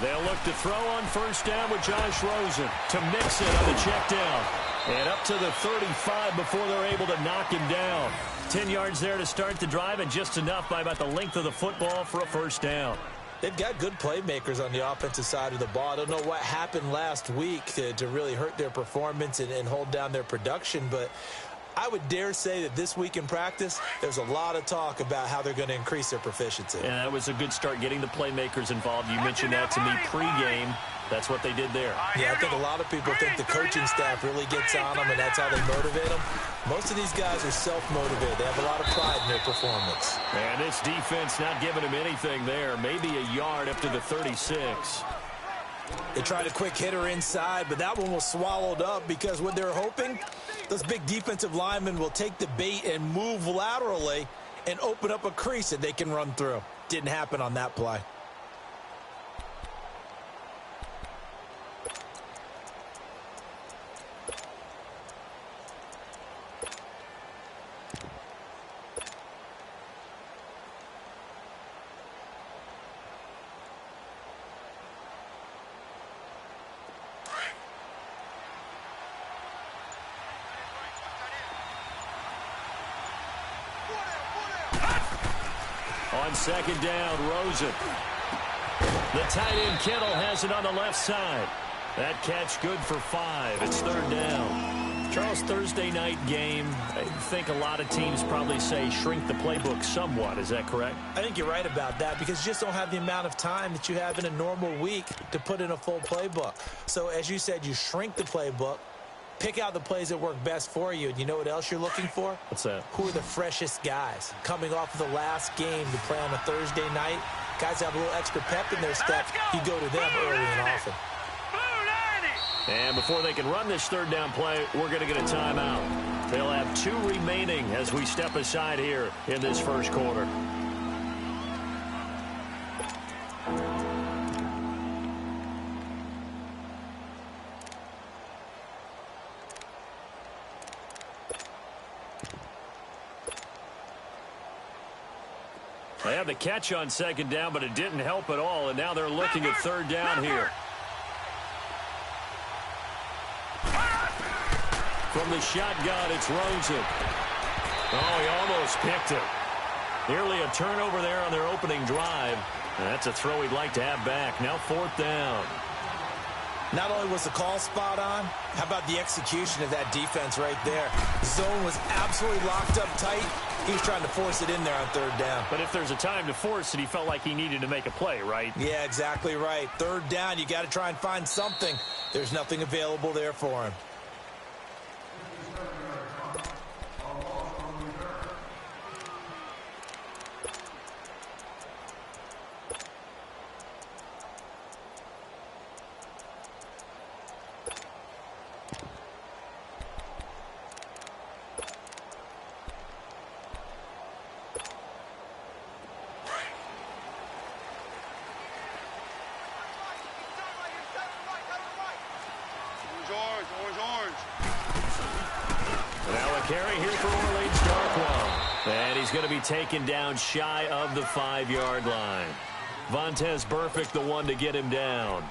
They'll look to throw on first down with Josh Rosen to mix it on the check down. And up to the 35 before they're able to knock him down. 10 yards there to start the drive, and just enough by about the length of the football for a first down. They've got good playmakers on the offensive side of the ball. I don't know what happened last week to really hurt their performance and hold down their production, but I would dare say that this week in practice, there's a lot of talk about how they're going to increase their proficiency. And that was a good start, getting the playmakers involved. You mentioned that to me pregame. That's what they did there. Yeah, I think a lot of people think the coaching staff really gets on them, and that's how they motivate them. Most of these guys are self-motivated. They have a lot of pride in their performance. And this defense not giving him anything there. Maybe a yard up to the 36. They tried a quick hitter inside, but that one was swallowed up because what they're hoping, those big defensive linemen will take the bait and move laterally and open up a crease that they can run through. Didn't happen on that play. On second down, Rosen. The tight end Kittle has it on the left side. That catch good for 5. It's third down. Charles, Thursday night game, I think a lot of teams probably say shrink the playbook somewhat. Is that correct? I think you're right about that because you just don't have the amount of time that you have in a normal week to put in a full playbook. So as you said, you shrink the playbook. Pick out the plays that work best for you. And you know what else you're looking for? What's that? Who are the freshest guys? Coming off of the last game to play on a Thursday night, guys have a little extra pep in their step. You go to them early and often. And before they can run this third down play, we're going to get a timeout. They'll have 2 remaining as we step aside here in this first quarter. They have the catch on second down, but it didn't help at all, and now they're looking at third down here. From the shotgun, it's Rosen. Oh, he almost picked it. Nearly a turnover there on their opening drive. And that's a throw he'd like to have back. Now fourth down. Not only was the call spot on, how about the execution of that defense right there? Zone was absolutely locked up tight. He was trying to force it in there on third down. But if there's a time to force it, he felt like he needed to make a play, right? Yeah, exactly right. Third down, you got to try and find something. There's nothing available there for him. Carry here for Orleans Darkwa. And he's going to be taken down shy of the 5-yard line. Vontaze Burfict, the one to get him down.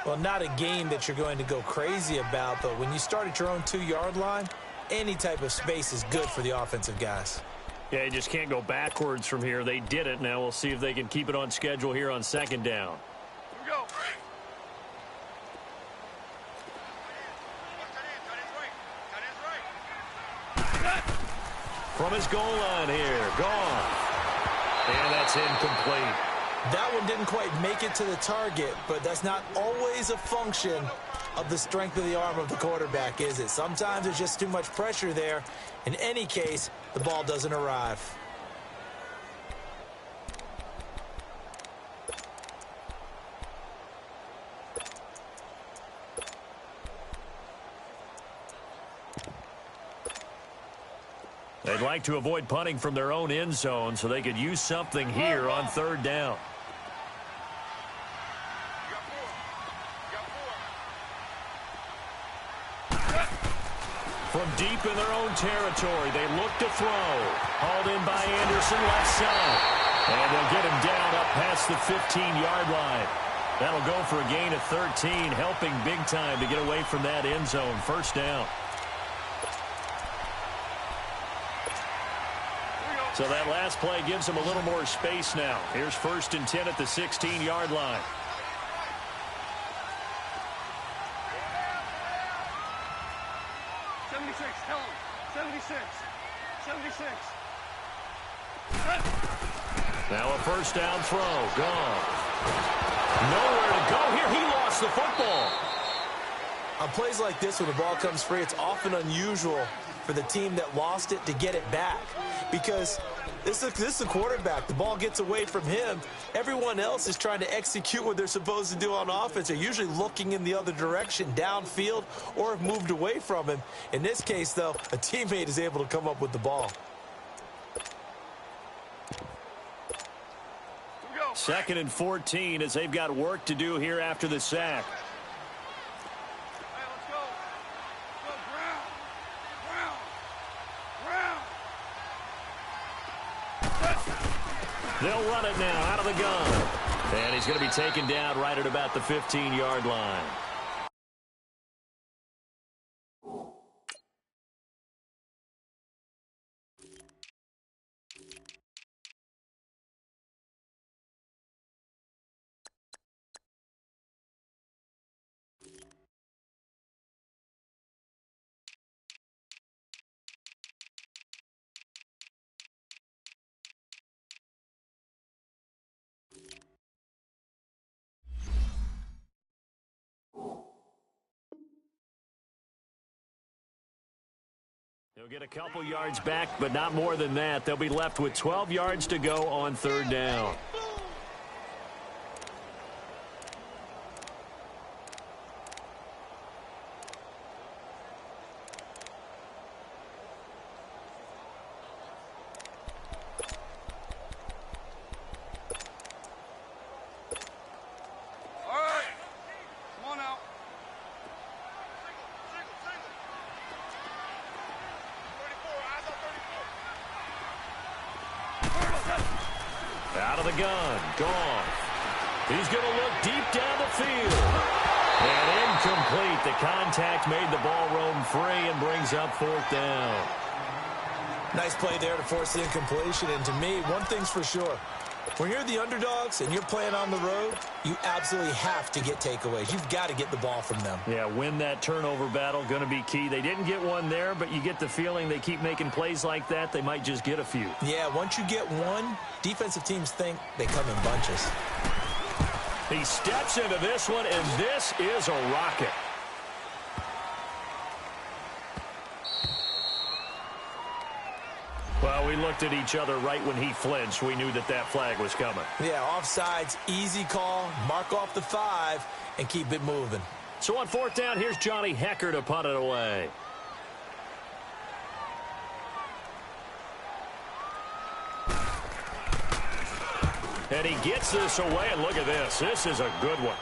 Well, not a game that you're going to go crazy about, but when you start at your own 2-yard line, any type of space is good for the offensive guys. Yeah, you just can't go backwards from here. They did it. Now we'll see if they can keep it on schedule here on second down. Here we go. From his goal line here, gone. And that's incomplete. That one didn't quite make it to the target, but that's not always a function of the strength of the arm of the quarterback, is it? Sometimes there's just too much pressure there. In any case, the ball doesn't arrive. They'd like to avoid punting from their own end zone so they could use something here on third down. From deep in their own territory, they look to throw. Hauled in by Anderson, left side. And they'll get him down up past the 15-yard line. That'll go for a gain of 13, helping big time to get away from that end zone. First down. So that last play gives them a little more space now. Here's 1st and 10 at the 16-yard line. Tell him. 76. 76. Now a first down throw. Gone. Nowhere to go here. He lost the football. On plays like this, when the ball comes free, it's often unusual for the team that lost it to get it back. Because this is the quarterback. The ball gets away from him. Everyone else is trying to execute what they're supposed to do on offense. They're usually looking in the other direction, downfield, or have moved away from him. In this case, though, a teammate is able to come up with the ball. 2nd and 14 as they've got work to do here after the sack. They'll run it now out of the gun. And he's going to be taken down right at about the 15-yard line. They'll get a couple yards back, but not more than that. They'll be left with 12 yards to go on 3rd down. Out of the gun, gone. He's going to look deep down the field. And incomplete. The contact made the ball roam free and brings up 4th down. Nice play there to force the incompletion. And to me, one thing's for sure. When you're the underdogs and you're playing on the road, you absolutely have to get takeaways. You've got to get the ball from them. Yeah, win that turnover battle, going to be key. They didn't get one there, but you get the feeling they keep making plays like that, they might just get a few. Yeah, once you get one, defensive teams think they come in bunches. He steps into this one, and this is a rocket. Well, we looked at each other right when he flinched. We knew that that flag was coming. Yeah, offsides, easy call, mark off the 5, and keep it moving. So on 4th down, here's Johnny Hecker to punt it away. And he gets this away, and look at this. This is a good one.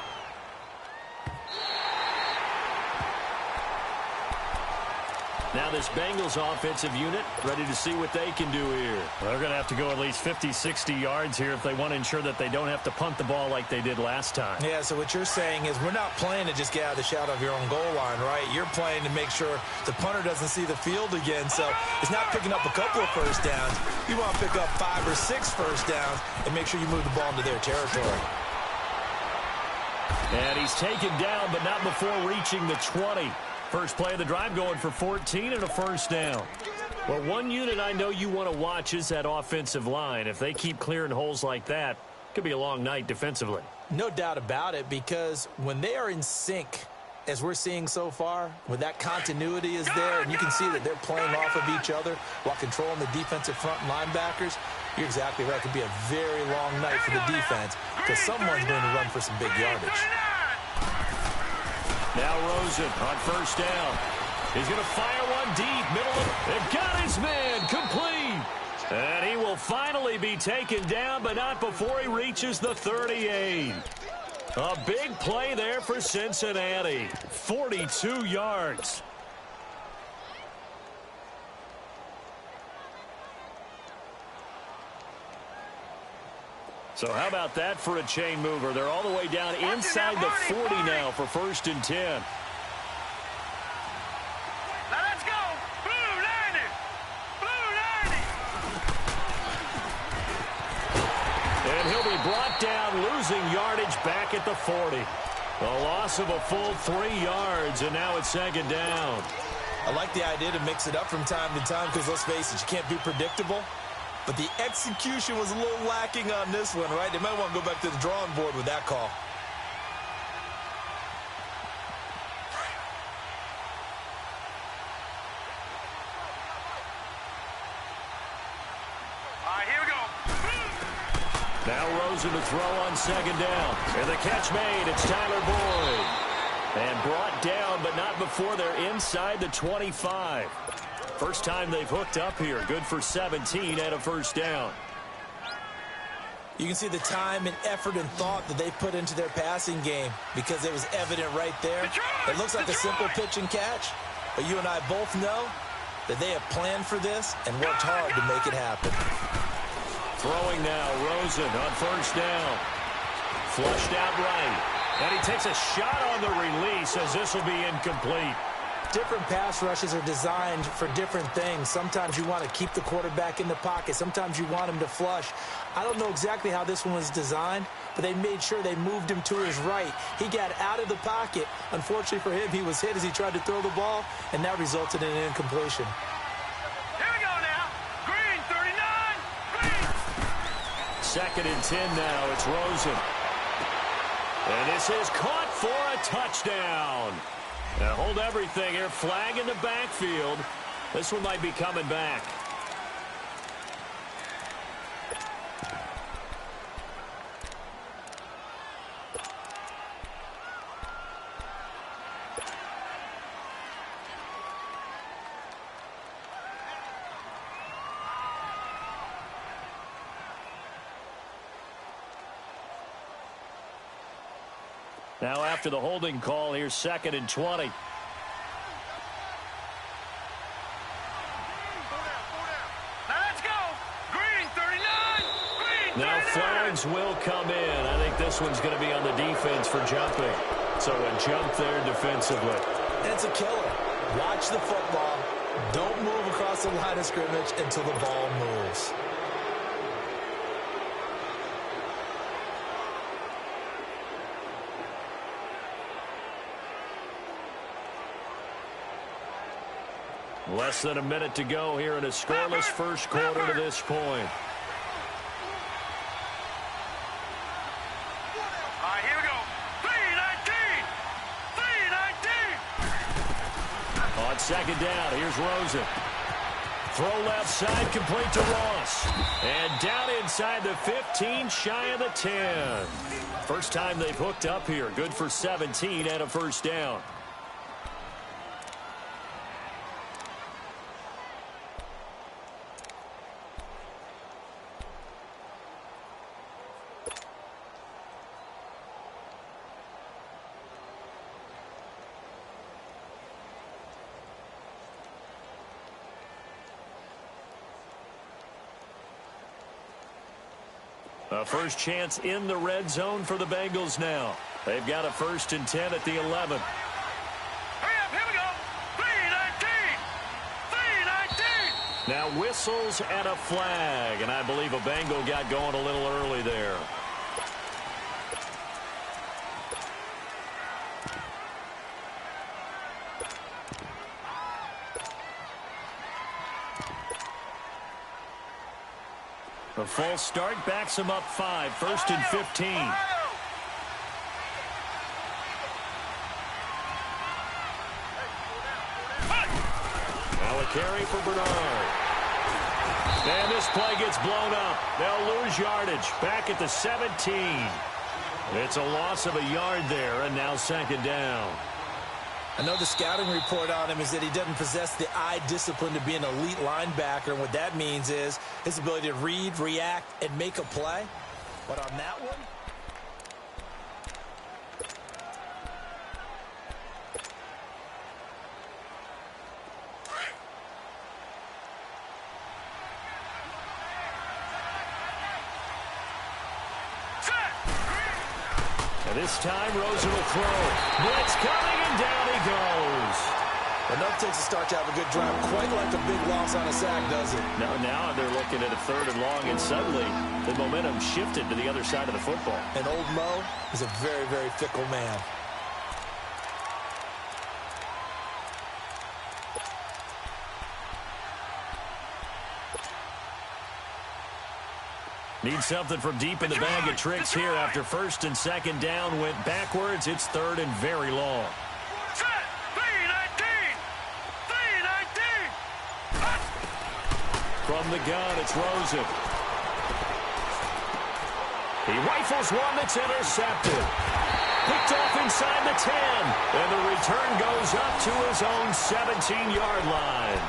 Now this Bengals offensive unit ready to see what they can do here. They're going to have to go at least 50, 60 yards here if they want to ensure that they don't have to punt the ball like they did last time. Yeah, so what you're saying is we're not playing to just get out of the shadow of your own goal line, right? You're playing to make sure the punter doesn't see the field again. So it's not picking up a couple of first downs. You want to pick up 5 or 6 first downs and make sure you move the ball into their territory. And he's taken down, but not before reaching the 20. First play of the drive going for 14 and a first down. Well, one unit I know you want to watch is that offensive line. If they keep clearing holes like that, it could be a long night defensively. No doubt about it, because when they are in sync, as we're seeing so far, when that continuity is there, and you can see that they're playing off of each other while controlling the defensive front linebackers, you're exactly right. It could be a very long night for the defense because someone's going to run for some big yardage. Now Rosen on first down. He's going to fire one deep, middle of. They've got his man complete. And he will finally be taken down, but not before he reaches the 38. A big play there for Cincinnati. 42 yards. So how about that for a chain mover? They're all the way down inside the 40 now for 1st and 10. Now let's go. Blue 90. Blue 90. And he'll be brought down, losing yardage back at the 40. A loss of a full 3 yards, and now it's 2nd down. I like the idea to mix it up from time to time because, let's face it, you can't be predictable. But the execution was a little lacking on this one, right? They might want to go back to the drawing board with that call. All right, here we go. Now Rosen to throw on 2nd down. And the catch made. It's Tyler Boyd. And brought down, but not before they're inside the 25. First time they've hooked up here. Good for 17 and a 1st down. You can see the time and effort and thought that they put into their passing game because it was evident right there. It looks like a simple pitch and catch, but you and I both know that they have planned for this and worked hard to make it happen. Throwing now, Rosen on 1st down. Flushed out right. And he takes a shot on the release as this will be incomplete. Different pass rushes are designed for different things. Sometimes you want to keep the quarterback in the pocket. Sometimes you want him to flush. I don't know exactly how this one was designed, but they made sure they moved him to his right. He got out of the pocket. Unfortunately for him, he was hit as he tried to throw the ball, and that resulted in an incompletion. Here we go now. Green 39. Green. 2nd and 10 now. It's Rosen. And this is caught for a touchdown. Now hold everything here. Flag in the backfield. This one might be coming back. Now after the holding call, here's 2nd and 20. Now let's go. Green 39. Green 39. Now flags will come in. I think this one's going to be on the defense for jumping. So a jump there defensively. And it's a killer. Watch the football. Don't move across the line of scrimmage until the ball moves. Less than a minute to go here in a scoreless first quarter to this point. All right, here we go. 319. 319. On 2nd down, here's Rosen. Throw left side, complete to Ross. And down inside the 15, shy of the 10. First time they've hooked up here. Good for 17 and a 1st down. A first chance in the red zone for the Bengals now. They've got a 1st and 10 at the 11. Hurry up, here we go. 319. 319. Now whistles and a flag, and I believe a Bengal got going a little early there. A false start backs him up 5, 1st and 15. Now a carry for Bernard. And this play gets blown up. They'll lose yardage back at the 17. It's a loss of a yard there, and now 2nd down. I know the scouting report on him is that he doesn't possess the eye discipline to be an elite linebacker. And what that means is his ability to read, react, and make a play. But on that one, This time, Rosen will throw. Blitz coming, and down he goes. Enough takes a start to have a good drive. Quite like a big loss on a sack, does it? Now they're looking at a 3rd and long, and suddenly the momentum shifted to the other side of the football. And old Mo is a very, very fickle man. Need something from deep in the bag of tricks here after 1st and 2nd down went backwards. It's 3rd and very long. Set. 3-19. 3-19. From the gun, it's Rosen. He rifles one that's intercepted. Picked off inside the 10. And the return goes up to his own 17-yard line.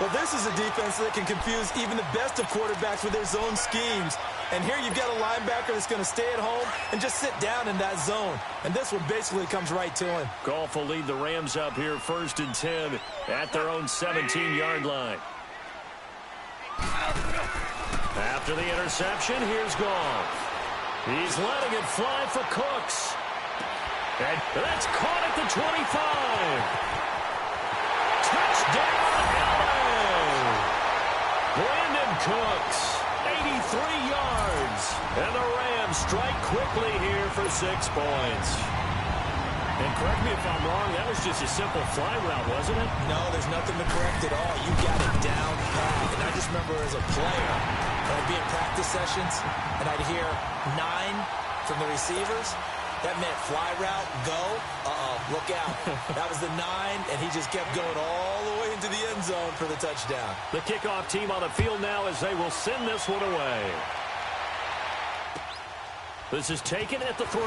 Well, this is a defense that can confuse even the best of quarterbacks with their zone schemes. And here you've got a linebacker that's going to stay at home and just sit down in that zone. And this one basically comes right to him. Goff will lead the Rams up here 1st and 10 at their own 17-yard line. After the interception, here's Goff. He's letting it fly for Cooks. And that's caught at the 25. Touchdown, Brandon Cooks, 83 yards. And the Rams strike quickly here for 6 points. And correct me if I'm wrong, that was just a simple fly route, wasn't it? No, there's nothing to correct at all. You got it down pat. And I just remember as a player, when I'd be in practice sessions, and I'd hear 9 from the receivers. That meant fly route, go. Look out. That was the 9, and he just kept going all the way into the end zone for the touchdown. The kickoff team on the field now as they will send this one away. This is taken at the 3.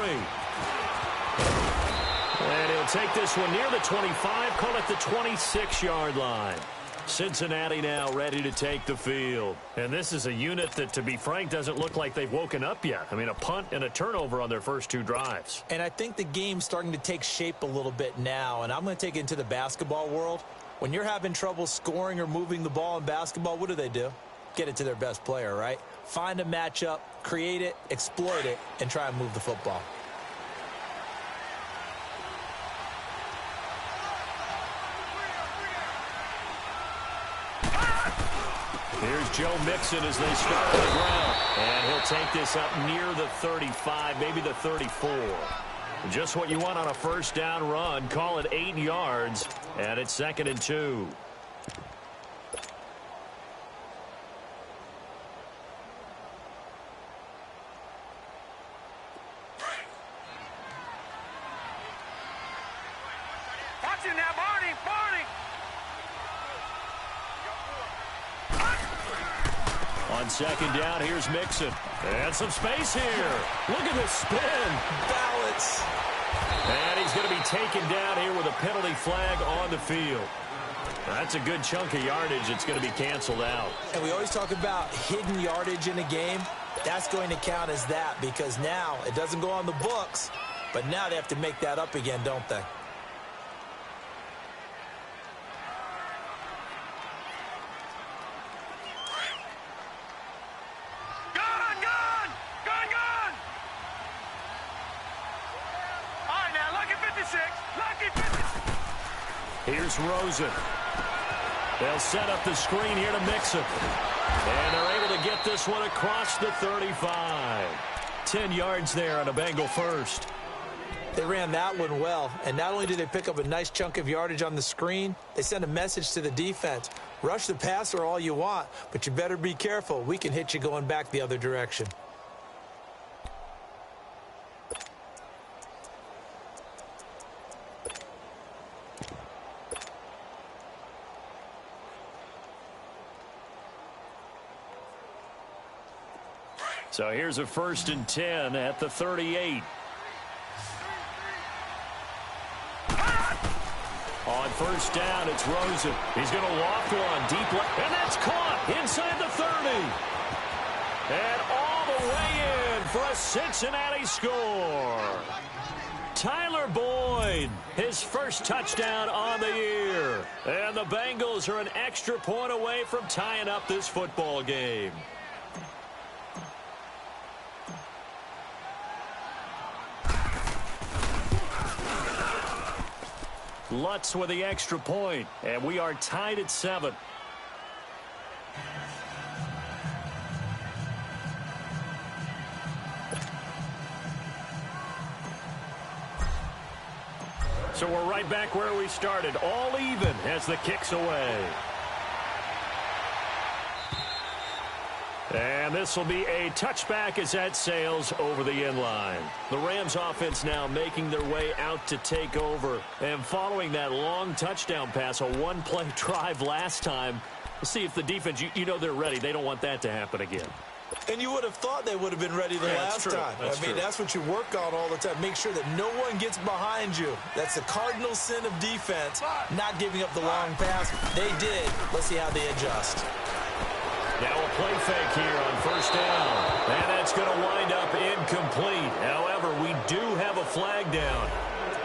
And he'll take this one near the 25, call it the 26-yard line. Cincinnati now ready to take the field. And this is a unit that, to be frank, doesn't look like they've woken up yet. I mean, a punt and a turnover on their first 2 drives. And I think the game's starting to take shape a little bit now, and I'm going to take it into the basketball world. When you're having trouble scoring or moving the ball in basketball, what do? Get it to their best player, right? Find a matchup, create it, exploit it, and try and move the football. Here's Joe Mixon as they start on the ground. And he'll take this up near the 35, maybe the 34. Just what you want on a 1st down run. Call it 8 yards, and it's 2nd and 2. Watch it now, Barney. On 2nd down, here's Mixon. And some space here. Look at this spin. Balance. And he's going to be taken down here with a penalty flag on the field. That's a good chunk of yardage. It's going to be canceled out. And we always talk about hidden yardage in a game. That's going to count as that because now it doesn't go on the books, but now they have to make that up again, don't they? Here's Rosen. They'll set up the screen here to Mixon. And they're able to get this one across the 35. 10 yards there on a Bengal first. They ran that one well, and not only did they pick up a nice chunk of yardage on the screen, they sent a message to the defense. Rush the passer all you want, but you better be careful. We can hit you going back the other direction. So here's a 1st and 10 at the 38. On 1st down, it's Rosen. He's going to loft one deep left, and that's caught inside the 30. And all the way in for a Cincinnati score. Tyler Boyd, his first touchdown on the year. And the Bengals are an extra point away from tying up this football game. Lutz with the extra point, and we are tied at 7. So we're right back where we started, all even as the kick's away. And this will be a touchback as that sails over the end line. The Rams offense now making their way out to take over. And following that long touchdown pass, a one-play drive last time, we'll see if the defense, you know they're ready. They don't want that to happen again. And you would have thought they would have been ready the last time. That's what you work on all the time. Make sure that no one gets behind you. That's the cardinal sin of defense, not giving up the long pass. They did. Let's see how they adjust. Now a play fake here on first down. And that's going to wind up incomplete. However, we do have a flag down.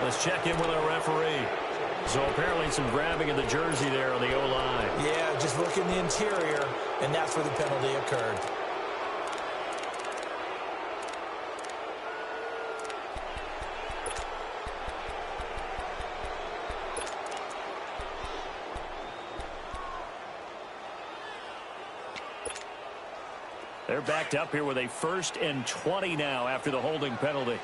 Let's check in with our referee. So apparently some grabbing of the jersey there on the O-line. Yeah, just look in the interior, and that's where the penalty occurred. They're backed up here with a 1st and 20 now after the holding penalty.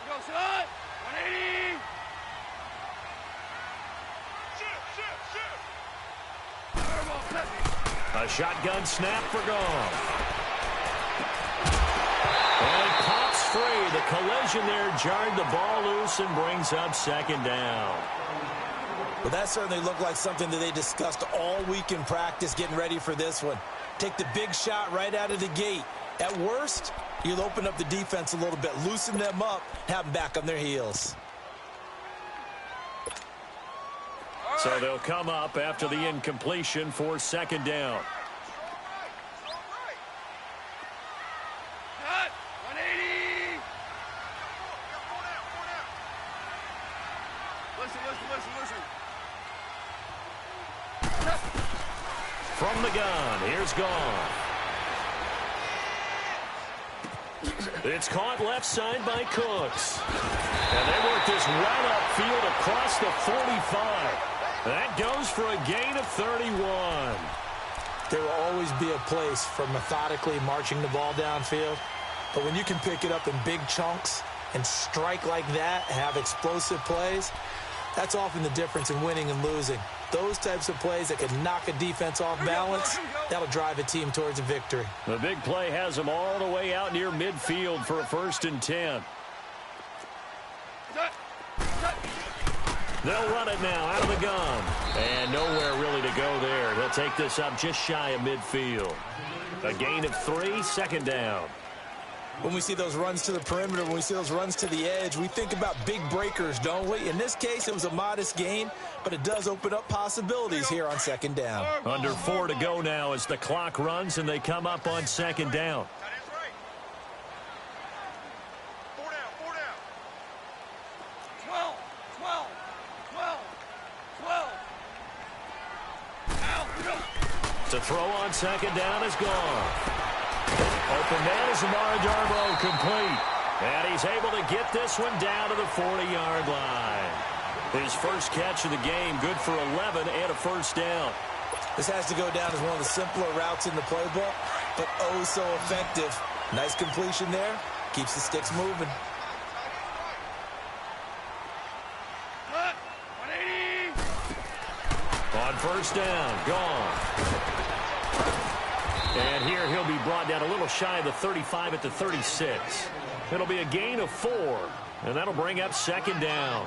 Go, son! 180! A shotgun snap for Goff. And it pops free. The collision there jarred the ball loose and brings up 2nd down. Well, that certainly looked like something that they discussed all week in practice getting ready for this one. Take the big shot right out of the gate. At worst, you'll open up the defense a little bit, loosen them up, have them back on their heels. So they'll come up after the incompletion for 2nd down. Cut! 180! Listen. From the gun, here's Goff. It's caught left side by Cooks. And they work this right upfield across the 45. That goes for a gain of 31. There will always be a place for methodically marching the ball downfield. But when you can pick it up in big chunks and strike like that, have explosive plays, that's often the difference in winning and losing. Those types of plays that can knock a defense off balance, that'll drive a team towards a victory. The big play has them all the way out near midfield for a 1st and 10. They'll run it now out of the gun. And nowhere really to go there. They'll take this up just shy of midfield. A gain of 3, 2nd down. When we see those runs to the perimeter, when we see those runs to the edge, we think about big breakers, don't we? In this case, it was a modest gain, but it does open up possibilities here on 2nd down. Under 4 to go now as the clock runs and they come up on 2nd down. 4 down. 12. To throw on 2nd down is gone. Open man is Amara Darbo, complete. And he's able to get this one down to the 40-yard line. His first catch of the game, good for 11 and a 1st down. This has to go down as one of the simpler routes in the playbook, but oh so effective. Nice completion there. Keeps the sticks moving. Cut! 180! On 1st down, gone. And here he'll be brought down a little shy of the 35 at the 36. It'll be a gain of 4, and that'll bring up 2nd down.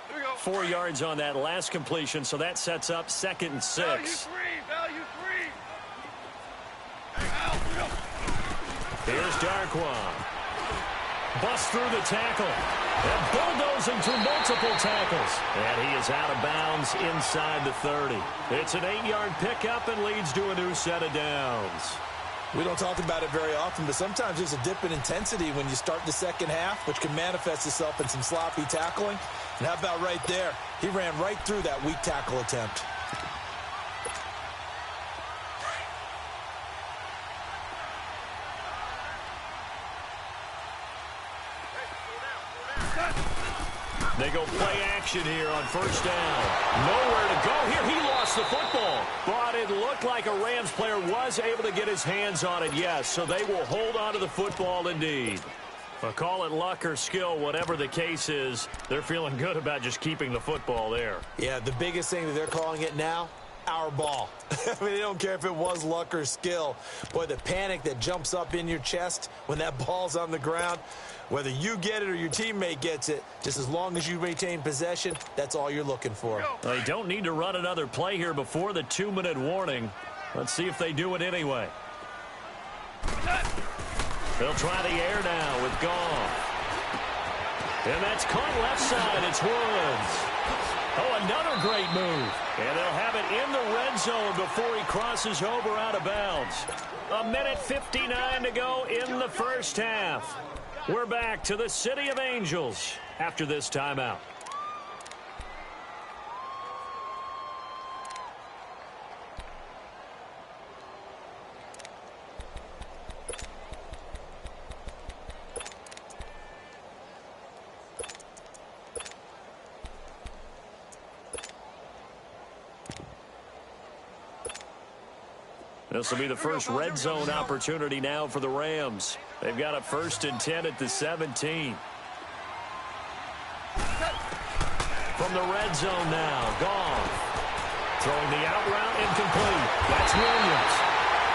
Here we go. 4 yards on that last completion, so that sets up 2nd and 6. Value 3. Here's Darkwa. Busts through the tackle. And bulldozing through multiple tackles. And he is out of bounds inside the 30. It's an 8-yard pickup and leads to a new set of downs. We don't talk about it very often, but sometimes there's a dip in intensity when you start the second half, which can manifest itself in some sloppy tackling. And how about right there? He ran right through that weak tackle attempt. They go play action here on first down. Nowhere to go here. He lost the football. But it looked like a Rams player was able to get his hands on it, yes. So they will hold on to the football indeed. But call it luck or skill, whatever the case is, they're feeling good about just keeping the football there. Yeah, the biggest thing that they're calling it now, our ball. I mean, they don't care if it was luck or skill. Boy, the panic that jumps up in your chest when that ball's on the ground, whether you get it or your teammate gets it, just as long as you retain possession, that's all you're looking for. They don't need to run another play here before the 2-minute warning. Let's see if they do it anyway. They'll try the air now with Goff. And that's caught left side. It's Woods. Oh, another great move. And they'll have it in the red zone before he crosses over out of bounds. 1:59 to go in the first half. We're back to the City of Angels after this timeout. This will be the first red zone opportunity now for the Rams. They've got a 1st and 10 at the 17. From the red zone now, Goff. Throwing the out route incomplete. That's Williams.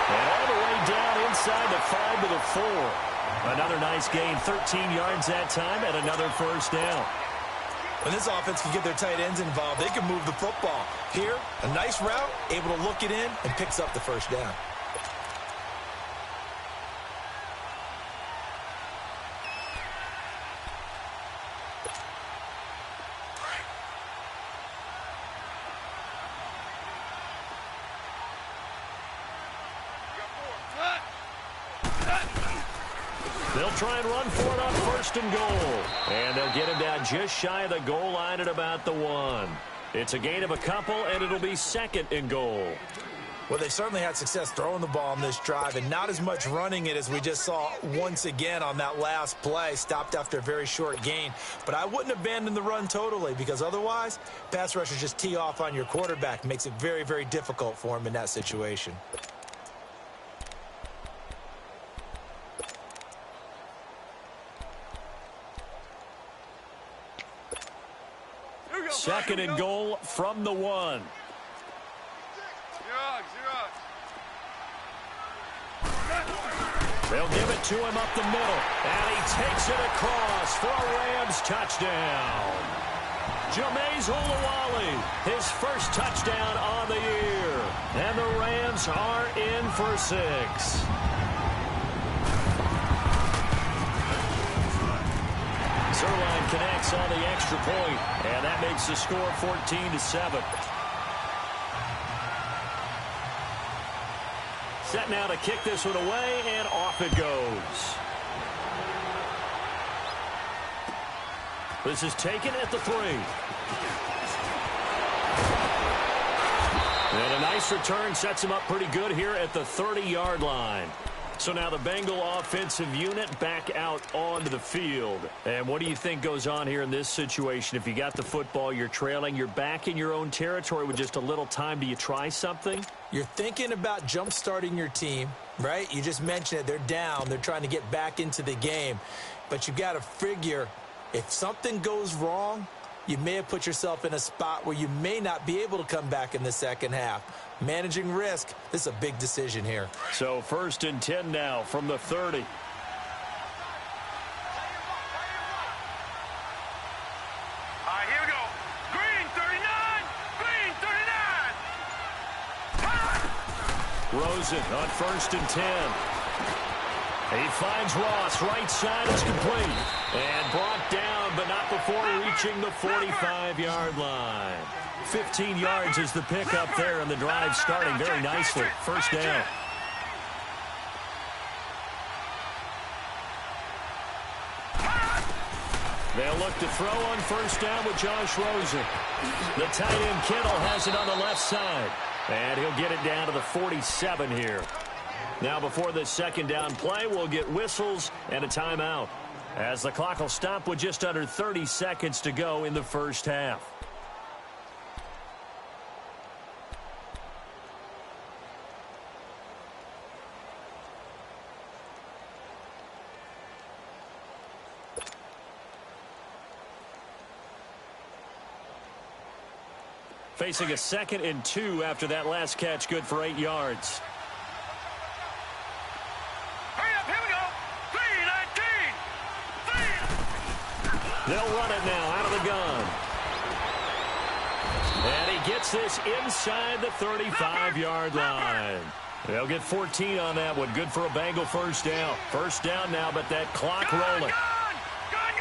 And all the way down inside the 5 to the 4. Another nice gain, 13 yards that time, and another first down. When this offense can get their tight ends involved, they can move the football. Here, a nice route, able to look it in, and picks up the first down. They'll try and run for it on 1st and goal. And they'll get him down just shy of the goal line at about the 1. It's a gain of a couple, and it'll be 2nd and goal. Well, they certainly had success throwing the ball on this drive, and not as much running it as we just saw once again on that last play. Stopped after a very short gain. But I wouldn't abandon the run totally, because otherwise, pass rushers just tee off on your quarterback. Makes it very, very difficult for him in that situation. Second and goal from the 1. They'll give it to him up the middle. And he takes it across for a Rams touchdown. Jameis Olawale, his first touchdown on the year. And the Rams are in for 6. Zerline connects on the extra point, and that makes the score 14-7. Set now to kick this one away, and off it goes. This is taken at the 3. And a nice return sets him up pretty good here at the 30-yard line. So now the Bengal offensive unit back out onto the field. And what do you think goes on here in this situation? If you got the football, you're trailing, you're back in your own territory with just a little time. Do you try something? You're thinking about jump-starting your team, right? You just mentioned it. They're down. They're trying to get back into the game. But you've got to figure if something goes wrong, you may have put yourself in a spot where you may not be able to come back in the second half. Managing risk, this is a big decision here. So 1st and 10 now from the 30. All right, here we go. Green 39. Green 39. Rosen on 1st and 10. He finds Ross. Right side is complete. And brought down, but not before reaching the 45-yard line. 15 yards is the pickup there, and the drive starting very nicely. First down. They'll look to throw on first down with Josh Rosen. The tight end Kittle has it on the left side. And he'll get it down to the 47 here. Now before this second down play, we'll get whistles and a timeout, as the clock will stop with just under 30 seconds to go in the first half. Facing a 2nd and 2 after that last catch, good for 8 yards. Hurry up, here we go. 3-19. They'll run it now out of the gun. And he gets this inside the 35-yard line. They'll get 14 on that one. Good for a Bengal first down. First down now, but that clock rolling. Gun!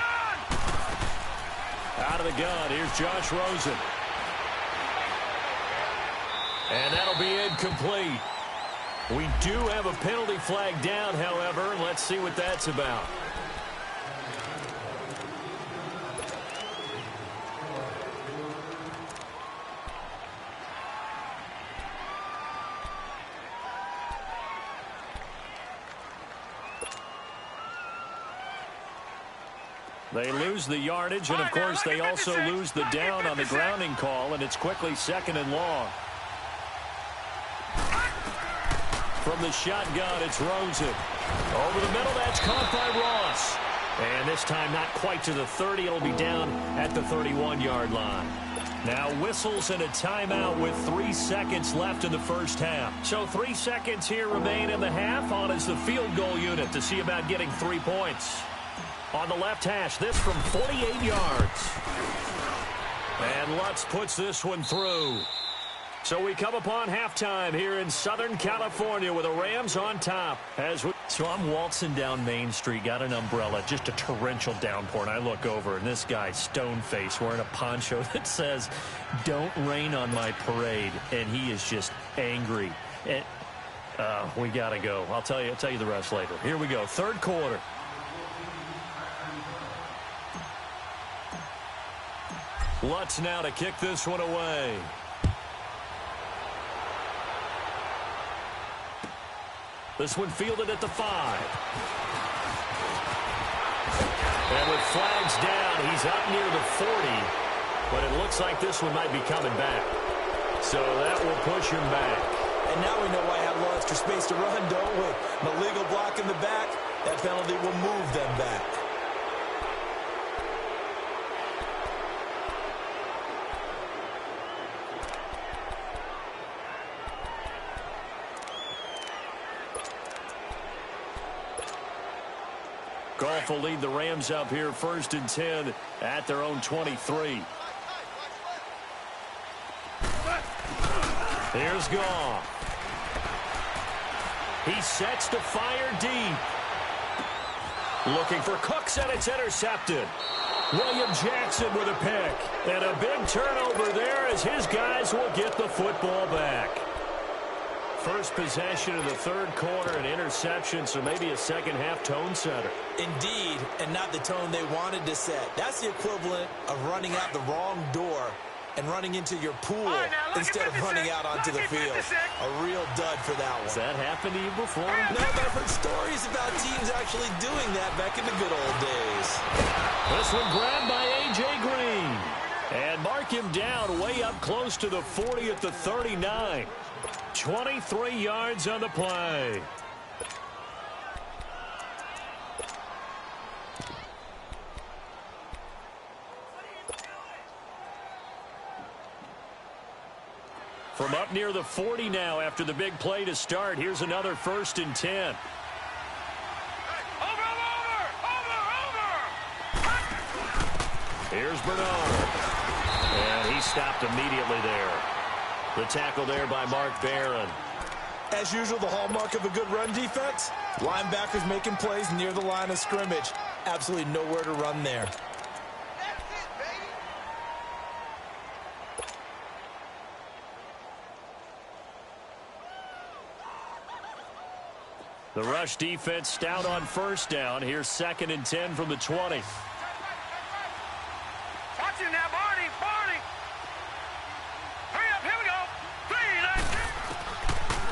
Out of the gun, here's Josh Rosen. And that'll be incomplete. We do have a penalty flag down, however. Let's see what that's about. They lose the yardage, and of course they also lose the down on the grounding call, and it's quickly 2nd and long. From the shotgun, it's Rosen. Over the middle, that's caught by Ross. And this time not quite to the 30. It'll be down at the 31-yard line. Now whistles and a timeout with 3 seconds left in the first half. So 3 seconds here remain in the half. On is the field goal unit to see about getting 3 points. On the left hash, this from 48 yards. And Lutz puts this one through. So we come upon halftime here in Southern California with the Rams on top. So I'm waltzing down Main Street, got an umbrella, just a torrential downpour, and I look over, and this guy, stone-faced, wearing a poncho that says, "Don't rain on my parade," and he is just angry. And we got to go. I'll tell you the rest later. Here we go, third quarter. Lutz now to kick this one away. This one fielded at the 5. And with flags down, he's up near the 40. But it looks like this one might be coming back. So that will push him back. And now we know why I have a little extra space to run, don't we? An illegal block in the back, that penalty will move them back. Goff will lead the Rams up here 1st and 10 at their own 23. Here's Goff. He sets to fire deep. Looking for Cooks, and it's intercepted. William Jackson with a pick. And a big turnover there as his guys will get the football back. First possession of the third quarter, an interception, so maybe a second-half tone setter. Indeed, and not the tone they wanted to set. That's the equivalent of running out the wrong door and running into your pool instead of running out onto the field. A real dud for that one. Has that happened to you before? No, but I've heard stories about teams actually doing that back in the good old days. This one grabbed by A.J. Green. And mark him down way up close to the 40 at the 39. 23 yards on the play. From up near the 40 now after the big play to start. Here's another 1st and 10. Over! Here's Bernard. And he stopped immediately there. The tackle there by Mark Barron. As usual, the hallmark of a good run defense, linebackers making plays near the line of scrimmage. Absolutely nowhere to run there. That's it, baby. The rush defense stout on first down. Here's 2nd and 10 from the 20.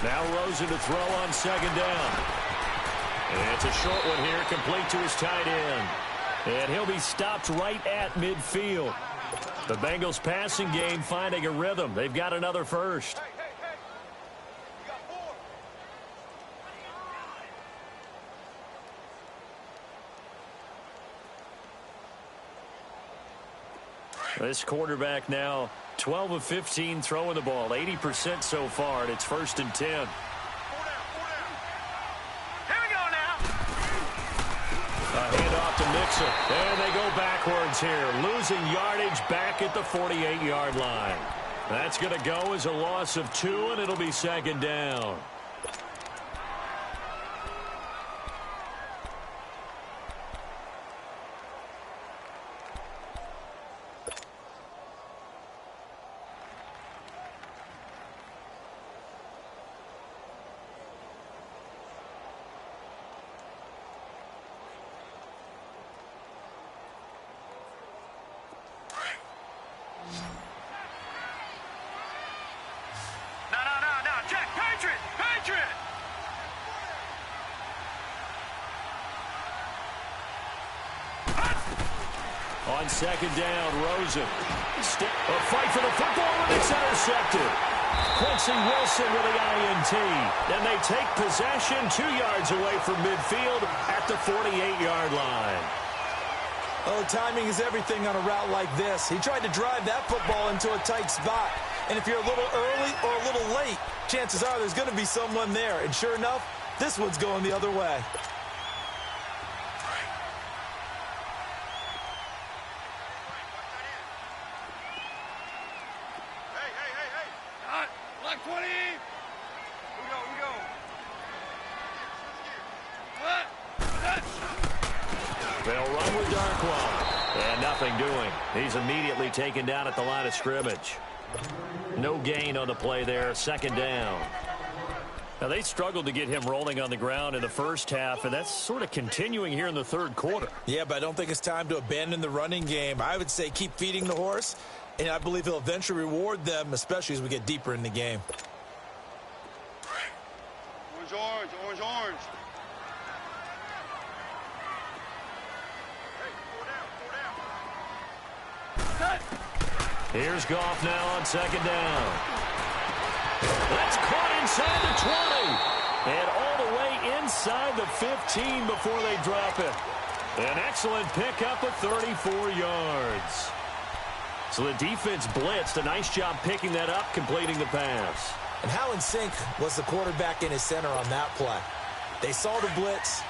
Now Rosen to throw on second down. And it's a short one here, complete to his tight end. And he'll be stopped right at midfield. The Bengals passing game finding a rhythm. They've got another first. This quarterback now 12 of 15 throwing the ball, 80% so far, and it's 1st and 10. Here we go now. A handoff to Mixon, and they go backwards here, losing yardage back at the 48-yard line. That's going to go as a loss of 2, and it'll be 2nd down. On 2nd down, Rosen. A fight for the football, and it's intercepted. Quincy Wilson with the INT. And they take possession 2 yards away from midfield at the 48-yard line. Oh, timing is everything on a route like this. He tried to drive that football into a tight spot. And if you're a little early or a little late, chances are there's going to be someone there. And sure enough, this one's going the other way. They'll run with Darkwa. And nothing doing. He's immediately taken down at the line of scrimmage. No gain on the play there. 2nd down. Now, they struggled to get him rolling on the ground in the first half, and that's sort of continuing here in the 3rd quarter. Yeah, but I don't think it's time to abandon the running game. I would say keep feeding the horse, and I believe he'll eventually reward them, especially as we get deeper in the game. Orange, orange, orange, orange. Here's Goff now on 2nd down. That's caught inside the 20. And all the way inside the 15 before they drop it. An excellent pickup of 34 yards. So the defense blitzed. A nice job picking that up, completing the pass. And how in sync was the quarterback in his center on that play? They saw the blitz,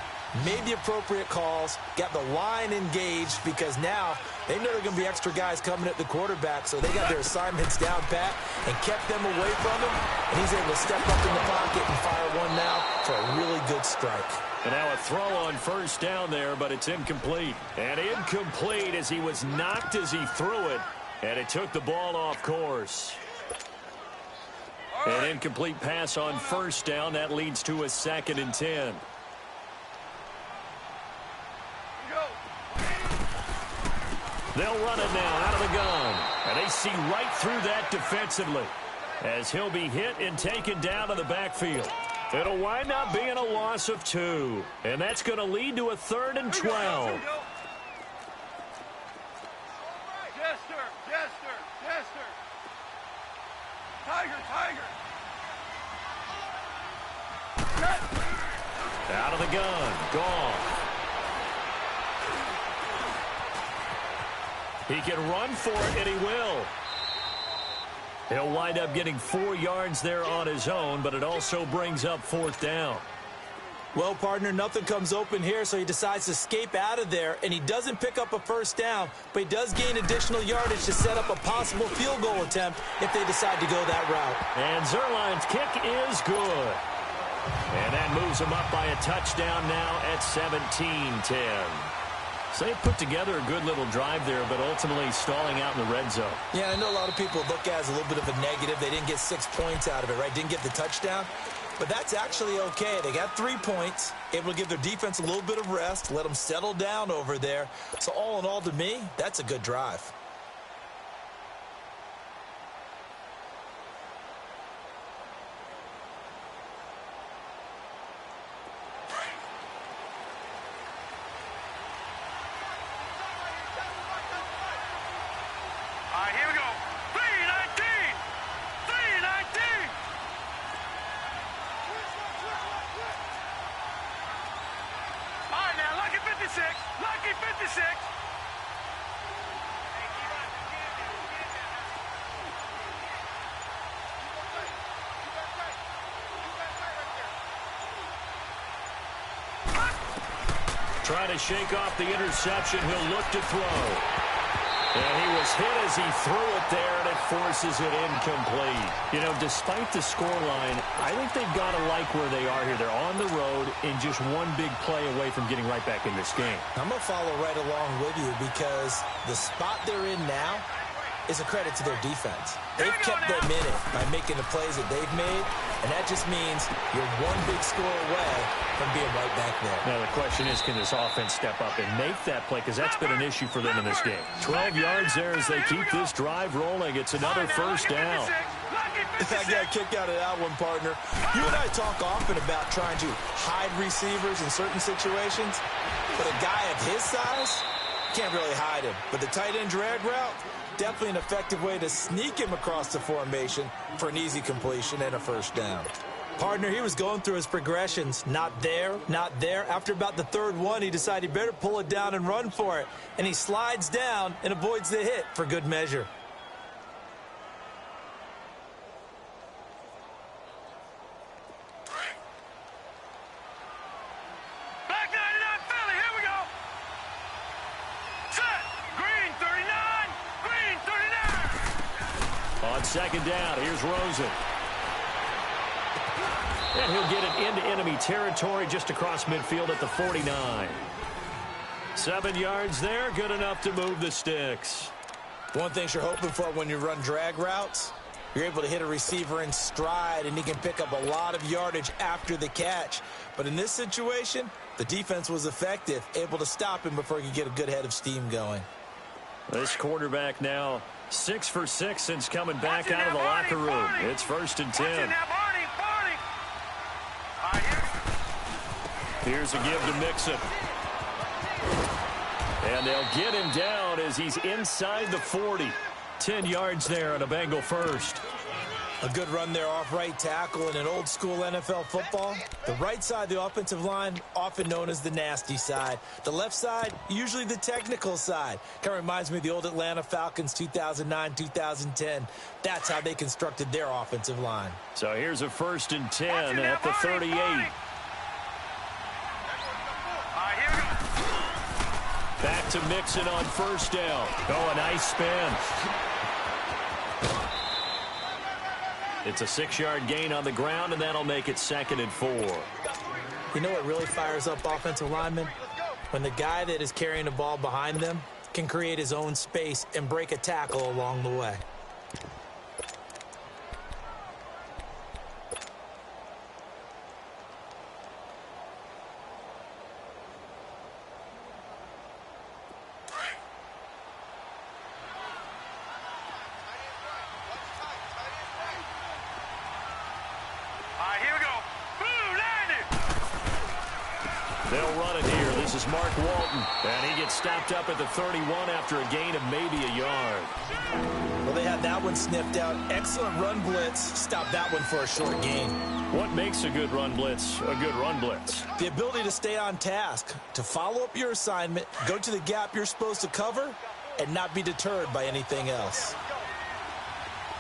made the appropriate calls, got the line engaged, because now they know there are going to be extra guys coming at the quarterback, so they got their assignments down pat and kept them away from him, and he's able to step up in the pocket and fire one now for a really good strike. And now a throw on 1st down there, but it's incomplete. And incomplete as he was knocked as he threw it, and it took the ball off course. An incomplete pass on 1st down. That leads to a 2nd and 10. They'll run it now out of the gun. And they see right through that defensively as he'll be hit and taken down in the backfield. It'll wind up being a loss of 2. And that's going to lead to a 3rd and 12. Jester, Jester, Jester. Tiger, Tiger. Out of the gun. Gone. He can run for it, and he will. He'll wind up getting 4 yards there on his own, but it also brings up 4th down. Well, partner, nothing comes open here, so he decides to escape out of there, and he doesn't pick up a 1st down, but he does gain additional yardage to set up a possible field goal attempt if they decide to go that route. And Zerline's kick is good. And that moves him up by a touchdown now at 17-10. So they put together a good little drive there, but ultimately stalling out in the red zone. Yeah, I know a lot of people look at it as a little bit of a negative. They didn't get 6 points out of it, right? Didn't get the touchdown. But that's actually okay. They got 3 points, able to give their defense a little bit of rest, let them settle down over there. So all in all, to me, that's a good drive. 56. Lucky 56. Trying to shake off the interception. He'll look to throw. And he was hit as he threw it there, and it forces it incomplete. You know, despite the scoreline, I think they've got to like where they are here. They're on the road and just one big play away from getting right back in this game. I'm going to follow right along with you because the spot they're in now is a credit to their defense. They've kept them in it by making the plays that they've made, and that just means you're one big score away from being right back there. Now, the question is, can this offense step up and make that play? Because that's been an issue for them in this game. 12 yards there as they keep this drive rolling. It's another first down. I got a kick out of that one, partner. You and I talk often about trying to hide receivers in certain situations, but a guy of his size can't really hide him. But the tight end drag route, definitely an effective way to sneak him across the formation for an easy completion and a first down. Partner, he was going through his progressions. Not there, not there. After about the third one, he decided he better pull it down and run for it. And he slides down and avoids the hit for good measure. Back 99 Philly, here we go. Set. Green 39. Green 39. On second down, here's Rosen. And he'll get it into enemy territory just across midfield at the 49. 7 yards there, good enough to move the sticks. One thing you're hoping for when you run drag routes, you're able to hit a receiver in stride, and he can pick up a lot of yardage after the catch. But in this situation, the defense was effective, able to stop him before he could get a good head of steam going. This quarterback now 6 for 6 since coming back out of the locker room. It's 1st and 10. Here's a give to Mixon. And they'll get him down as he's inside the 40. 10 yards there on a Bengal first. A good run there off right tackle in an old school NFL football. The right side of the offensive line, often known as the nasty side. The left side, usually the technical side. Kind of reminds me of the old Atlanta Falcons 2009-2010. That's how they constructed their offensive line. So here's a 1st and 10 at the 38. Back to Mixon on 1st down. Oh, a nice spin. It's a 6-yard gain on the ground, and that'll make it 2nd and 4. You know what really fires up offensive linemen? When the guy that is carrying the ball behind them can create his own space and break a tackle along the way. They'll run it here. This is Mark Walton. And he gets stopped up at the 31 after a gain of maybe a yard. Well, they had that one sniffed out. Excellent run blitz. Stopped that one for a short gain. What makes a good run blitz a good run blitz? The ability to stay on task, to follow up your assignment, go to the gap you're supposed to cover, and not be deterred by anything else.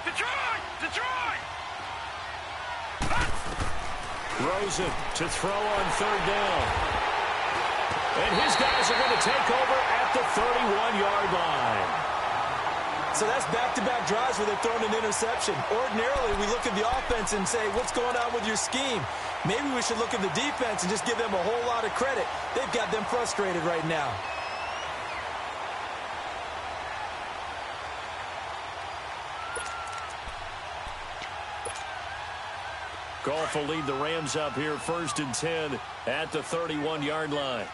Detroit! Detroit! Rosen to throw on 3rd down. And his guys are going to take over at the 31-yard line. So that's back-to-back drives where they've thrown an interception. Ordinarily, we look at the offense and say, what's going on with your scheme? Maybe we should look at the defense and just give them a whole lot of credit. They've got them frustrated right now. Goff will lead the Rams up here 1st and 10 at the 31-yard line.